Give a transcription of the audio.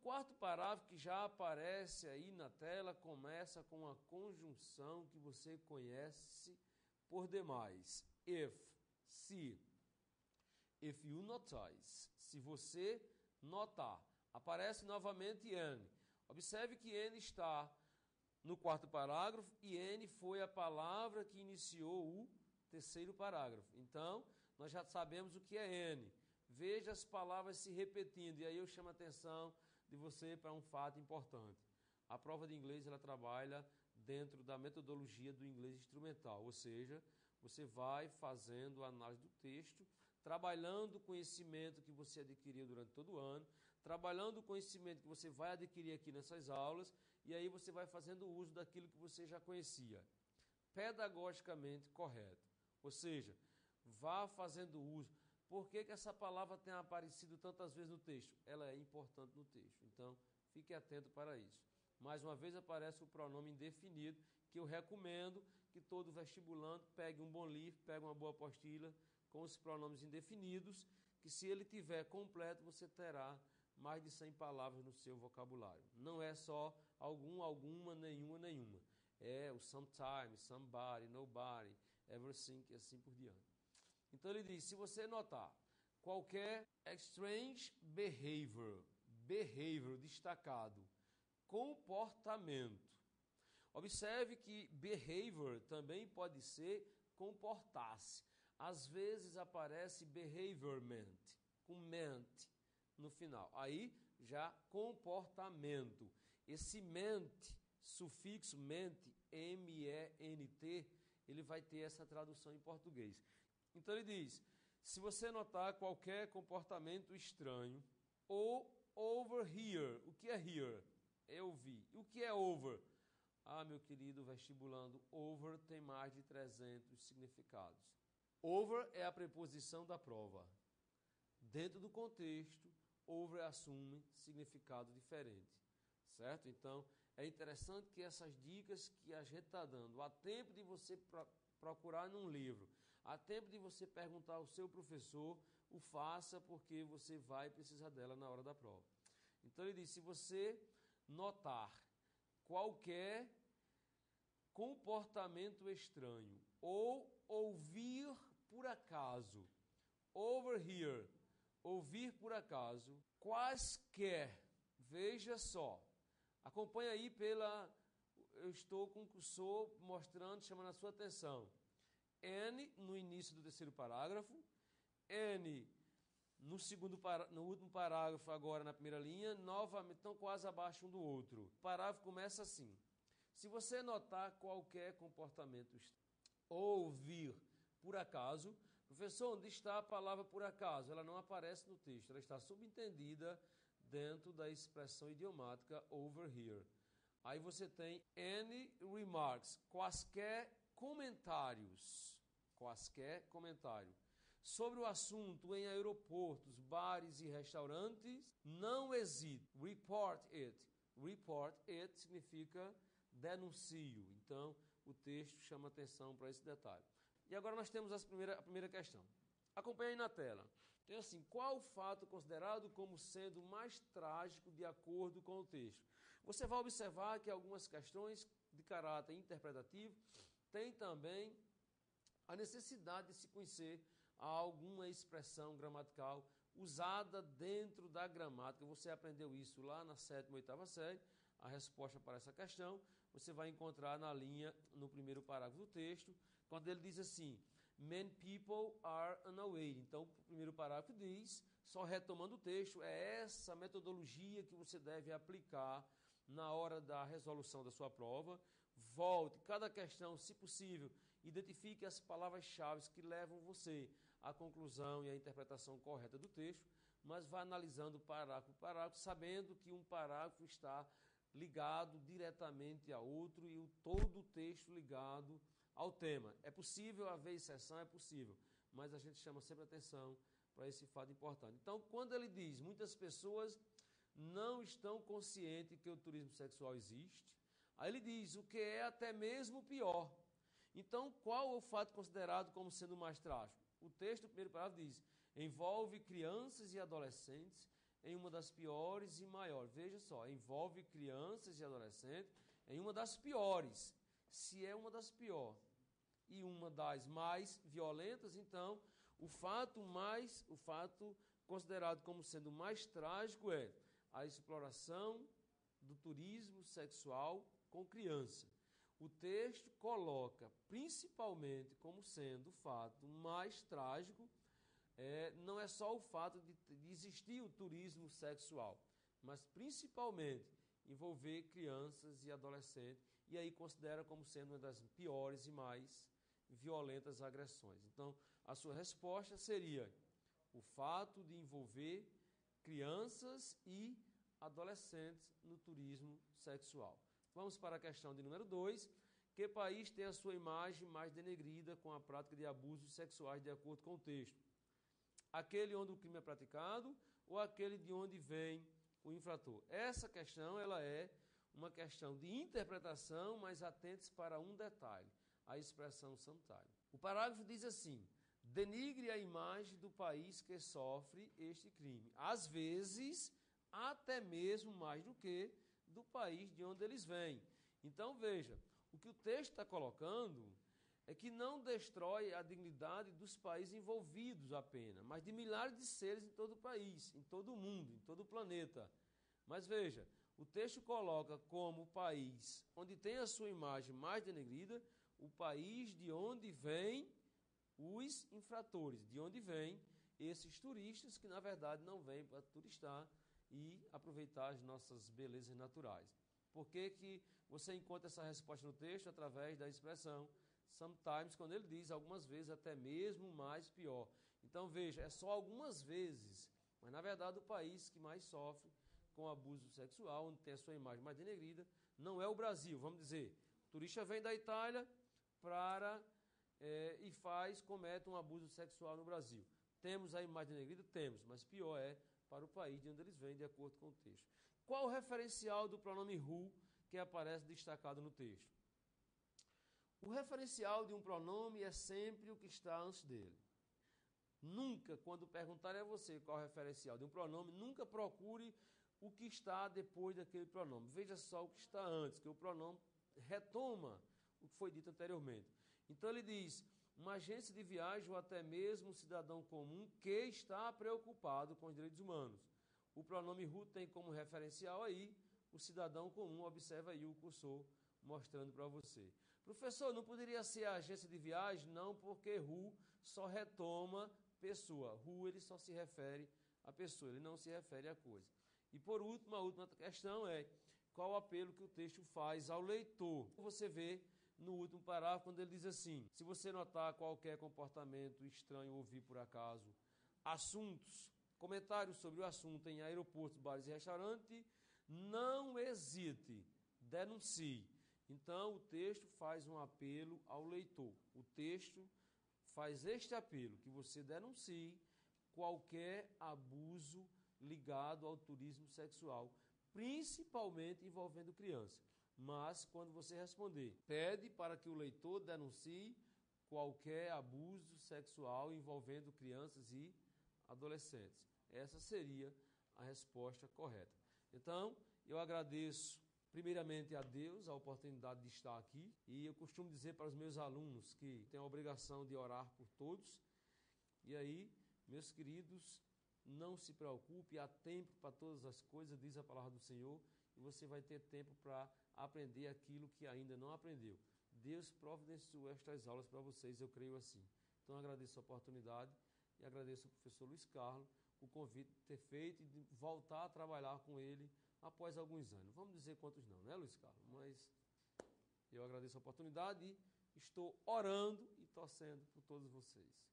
quarto parágrafo, que já aparece aí na tela, começa com uma conjunção que você conhece por demais. Se you notice, se você notar, aparece novamente N. Observe que N está no quarto parágrafo e N foi a palavra que iniciou o terceiro parágrafo. Então, nós já sabemos o que é N. Veja as palavras se repetindo, e aí eu chamo a atenção de você para um fato importante. A prova de inglês, ela trabalha dentro da metodologia do inglês instrumental, ou seja, você vai fazendo a análise do texto, trabalhando o conhecimento que você adquiriu durante todo o ano, trabalhando o conhecimento que você vai adquirir aqui nessas aulas, e aí você vai fazendo uso daquilo que você já conhecia, pedagogicamente correto. Ou seja, vá fazendo uso. Por que essa palavra tem aparecido tantas vezes no texto? Ela é importante no texto, então fique atento para isso. Mais uma vez aparece o pronome indefinido, que eu recomendo que todo vestibulando pegue um bom livro, pegue uma boa apostila com os pronomes indefinidos, que se ele tiver completo, você terá mais de 100 palavras no seu vocabulário. Não é só algum, alguma, nenhuma. É o sometimes, somebody, nobody, everything, e assim por diante. Então ele diz, se você notar qualquer strange behavior destacado, comportamento. Observe que behavior também pode ser comportar-se. Às vezes aparece behaviorment, com ment no final. Aí já comportamento. Esse ment, sufixo ment, M-E-N-T, ele vai ter essa tradução em português. Então ele diz, se você notar qualquer comportamento estranho, ou over here, o que é here? É ouvir. E o que é over? Ah, meu querido vestibulando, over tem mais de 300 significados. Over é a preposição da prova. Dentro do contexto, over assume significado diferente. Certo? Então, é interessante que essas dicas que a gente está dando, há tempo de você procurar num livro, há tempo de você perguntar ao seu professor, o faça porque você vai precisar dela na hora da prova. Então ele diz, se você notar qualquer comportamento estranho ou ouvir por acaso, overhear, ouvir por acaso, quaisquer, veja só, acompanha aí eu estou com o cursor mostrando, chamando a sua atenção. N no início do terceiro parágrafo, N no último parágrafo, agora na primeira linha, novamente, estão quase abaixo um do outro. O parágrafo começa assim. Se você notar qualquer comportamento ou ouvir por acaso, professor, onde está a palavra por acaso? Ela não aparece no texto, ela está subentendida dentro da expressão idiomática over here. Aí você tem any remarks, quaisquer comentários, sobre o assunto em aeroportos, bares e restaurantes, não hesite, report it. Report it significa denuncio. Então, o texto chama atenção para esse detalhe. E agora nós temos a primeira questão. Acompanhe aí na tela. Tem assim, qual o fato considerado como sendo mais trágico de acordo com o texto? Você vai observar que algumas questões de caráter interpretativo têm também a necessidade de se conhecer alguma expressão gramatical usada dentro da gramática. Você aprendeu isso lá na 7ª, 8ª série. A resposta para essa questão você vai encontrar na linha, no primeiro parágrafo do texto, quando ele diz assim, many people are unaware. Então, o primeiro parágrafo diz, só retomando o texto, é essa metodologia que você deve aplicar na hora da resolução da sua prova. Volte, cada questão, se possível, identifique as palavras-chave que levam você à conclusão e à interpretação correta do texto, mas vá analisando parágrafo por parágrafo, sabendo que um parágrafo está ligado diretamente a outro e todo o texto ligado ao tema. É possível haver exceção? É possível, mas a gente chama sempre atenção para esse fato importante. Então, quando ele diz, muitas pessoas não estão conscientes que o turismo sexual existe, aí ele diz, o que é até mesmo pior. Então, qual é o fato considerado como sendo mais trágico? O texto do primeiro parágrafo diz, envolve crianças e adolescentes em uma das piores e maiores. Veja só, envolve crianças e adolescentes em uma das piores. Se é uma das piores e uma das mais violentas, então o fato considerado como sendo mais trágico é a exploração do turismo sexual com criança. O texto coloca principalmente como sendo o fato mais trágico, não é só o fato de existir o turismo sexual, mas principalmente envolver crianças e adolescentes, e aí considera como sendo uma das piores e mais violentas agressões. Então, a sua resposta seria o fato de envolver crianças e adolescentes no turismo sexual. Vamos para a questão de número 2. Que país tem a sua imagem mais denegrida com a prática de abusos sexuais de acordo com o texto? Aquele onde o crime é praticado ou aquele de onde vem o infrator? Essa questão ela é uma questão de interpretação, mas atente para um detalhe, a expressão sometime. O parágrafo diz assim: denigre a imagem do país que sofre este crime, às vezes até mesmo mais do que do país de onde eles vêm. Então veja, o que o texto está colocando é que não destrói a dignidade dos países envolvidos apenas, mas de milhares de seres em todo o país, em todo o mundo, em todo o planeta. Mas veja, o texto coloca como país onde tem a sua imagem mais denegrida, o país de onde vêm os infratores, de onde vêm esses turistas que na verdade não vêm para turistar e aproveitar as nossas belezas naturais. Por que você encontra essa resposta no texto? Através da expressão sometimes, quando ele diz algumas vezes, até mesmo mais pior. Então veja, é só algumas vezes, mas na verdade o país que mais sofre com abuso sexual, onde tem a sua imagem mais denegrida, não é o Brasil. Vamos dizer, o turista vem da Itália comete um abuso sexual no Brasil. Temos a imagem denegrida? Temos, mas pior é para o país de onde eles vêm, de acordo com o texto. Qual o referencial do pronome who que aparece destacado no texto? O referencial de um pronome é sempre o que está antes dele. Nunca, quando perguntarem a você qual é o referencial de um pronome, nunca procure o que está depois daquele pronome. Veja só o que está antes, que o pronome retoma o que foi dito anteriormente. Então ele diz, uma agência de viagem ou até mesmo um cidadão comum que está preocupado com os direitos humanos. O pronome who tem como referencial aí o cidadão comum. Observa aí o cursor mostrando para você. Professor, não poderia ser a agência de viagem? Não, porque who só retoma pessoa. Who ele só se refere à pessoa, ele não se refere à coisa. E por último, a última questão é qual o apelo que o texto faz ao leitor. Você vê no último parágrafo, quando ele diz assim: se você notar qualquer comportamento estranho ou ouvir por acaso comentários sobre o assunto em aeroportos, bares e restaurantes, não hesite, denuncie. Então, o texto faz um apelo ao leitor. O texto faz este apelo, que você denuncie qualquer abuso ligado ao turismo sexual, principalmente envolvendo criança. Mas, quando você responder, pede para que o leitor denuncie qualquer abuso sexual envolvendo crianças e adolescentes. Essa seria a resposta correta. Então, eu agradeço primeiramente a Deus a oportunidade de estar aqui, e eu costumo dizer para os meus alunos que têm a obrigação de orar por todos. E aí, meus queridos, não se preocupe, há tempo para todas as coisas, diz a palavra do Senhor, e você vai ter tempo para aprender aquilo que ainda não aprendeu. Deus providenciou estas aulas para vocês, eu creio assim. Então, eu agradeço a oportunidade e agradeço ao professor Luiz Carlos o convite de ter feito e de voltar a trabalhar com ele após alguns anos. Vamos dizer quantos não, né, Luiz Carlos? Mas eu agradeço a oportunidade e estou orando e torcendo por todos vocês.